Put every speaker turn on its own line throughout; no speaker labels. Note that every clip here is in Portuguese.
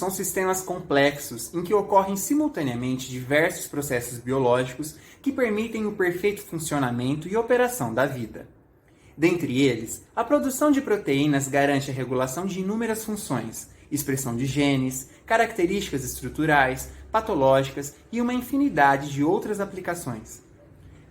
são sistemas complexos em que ocorrem simultaneamente diversos processos biológicos que permitem o perfeito funcionamento e operação da vida. Dentre eles, a produção de proteínas garante a regulação de inúmeras funções, expressão de genes, características estruturais, patológicas e uma infinidade de outras aplicações.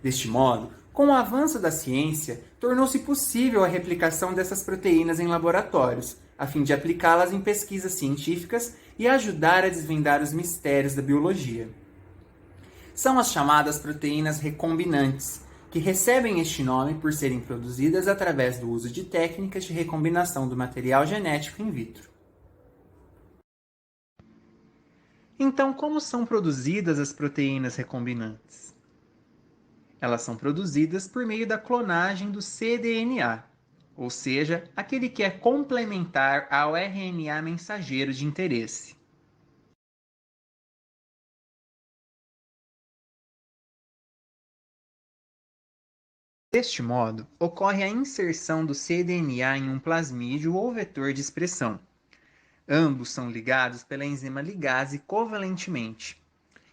Deste modo, com o avanço da ciência, tornou-se possível a replicação dessas proteínas em laboratórios, a fim de aplicá-las em pesquisas científicas e ajudar a desvendar os mistérios da biologia. São as chamadas proteínas recombinantes, que recebem este nome por serem produzidas através do uso de técnicas de recombinação do material genético in vitro. Então, como são produzidas as proteínas recombinantes? Elas são produzidas por meio da clonagem do cDNA, ou seja, aquele que é complementar ao RNA mensageiro de interesse. Deste modo, ocorre a inserção do cDNA em um plasmídio ou vetor de expressão. Ambos são ligados pela enzima ligase covalentemente.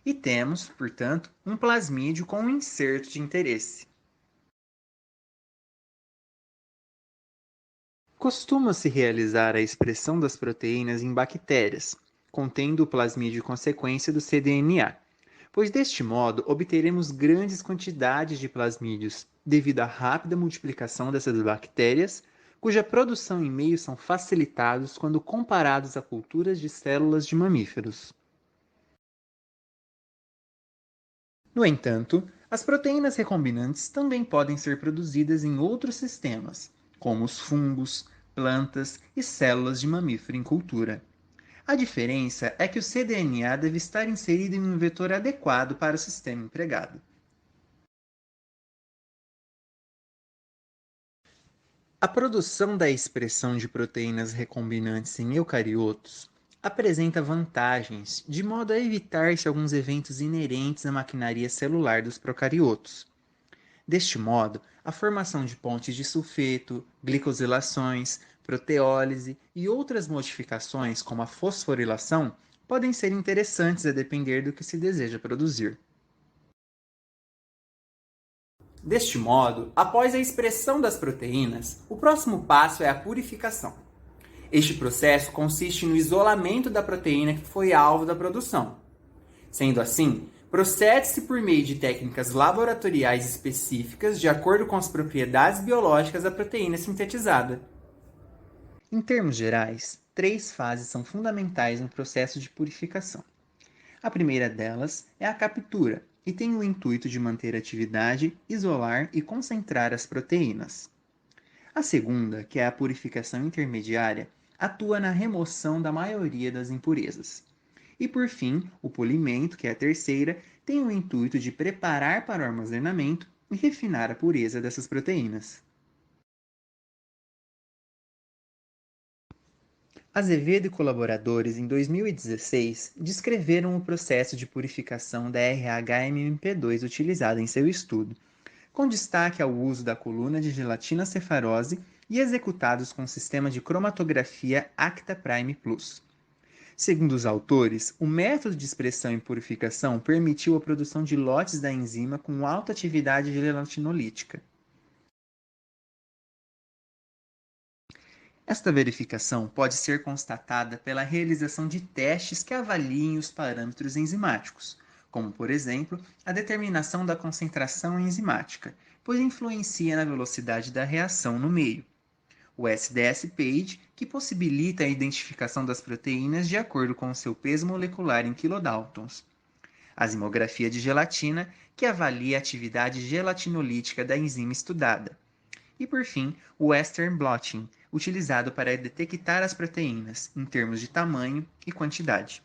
E temos, portanto, um plasmídio com um inserto de interesse. Costuma-se realizar a expressão das proteínas em bactérias, contendo o plasmídio consequência do cDNA, pois deste modo obteremos grandes quantidades de plasmídios, devido à rápida multiplicação dessas bactérias, cuja produção e meio são facilitados quando comparados a culturas de células de mamíferos. No entanto, as proteínas recombinantes também podem ser produzidas em outros sistemas, como os fungos, plantas e células de mamífero em cultura. A diferença é que o cDNA deve estar inserido em um vetor adequado para o sistema empregado. A produção da expressão de proteínas recombinantes em eucariotos apresenta vantagens, de modo a evitar-se alguns eventos inerentes à maquinaria celular dos procariotos. Deste modo, a formação de pontes de sulfeto, glicosilações, proteólise e outras modificações, como a fosforilação, podem ser interessantes a depender do que se deseja produzir. Deste modo, após a expressão das proteínas, o próximo passo é a purificação. Este processo consiste no isolamento da proteína que foi alvo da produção. Sendo assim, procede-se por meio de técnicas laboratoriais específicas de acordo com as propriedades biológicas da proteína sintetizada. Em termos gerais, 3 fases são fundamentais no processo de purificação. A primeira delas é a captura, e tem o intuito de manter a atividade, isolar e concentrar as proteínas. A segunda, que é a purificação intermediária, atua na remoção da maioria das impurezas. E por fim, o polimento, que é a terceira, tem o intuito de preparar para o armazenamento e refinar a pureza dessas proteínas. Azevedo e colaboradores, em 2016, descreveram o processo de purificação da RH-MMP2 utilizado em seu estudo, com destaque ao uso da coluna de gelatina cefarose e executados com o sistema de cromatografia Acta Prime Plus. Segundo os autores, o método de expressão e purificação permitiu a produção de lotes da enzima com alta atividade gelatinolítica. Esta verificação pode ser constatada pela realização de testes que avaliem os parâmetros enzimáticos, como, por exemplo, a determinação da concentração enzimática, pois influencia na velocidade da reação no meio. O SDS-PAGE, que possibilita a identificação das proteínas de acordo com o seu peso molecular em kilodaltons. A zimografia de gelatina, que avalia a atividade gelatinolítica da enzima estudada. E, por fim, o Western blotting, utilizado para detectar as proteínas, em termos de tamanho e quantidade.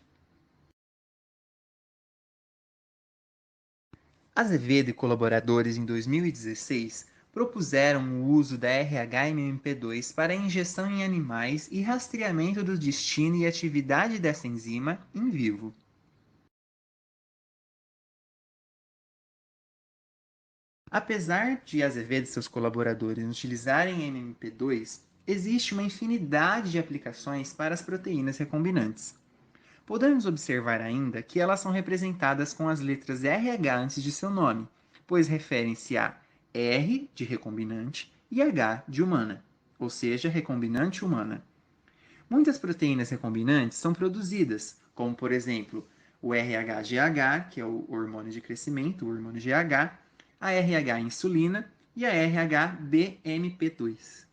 Azevedo e colaboradores, em 2016, propuseram o uso da RH-MMP2 para injeção em animais e rastreamento do destino e atividade dessa enzima em vivo. Apesar de Azevedo e seus colaboradores utilizarem MMP2, existe uma infinidade de aplicações para as proteínas recombinantes. Podemos observar ainda que elas são representadas com as letras RH antes de seu nome, pois referem-se a R de recombinante e H de humana, ou seja, recombinante humana. Muitas proteínas recombinantes são produzidas, como por exemplo o RH-GH, que é o hormônio de crescimento, o hormônio GH, a RH-insulina e a RH-BMP2.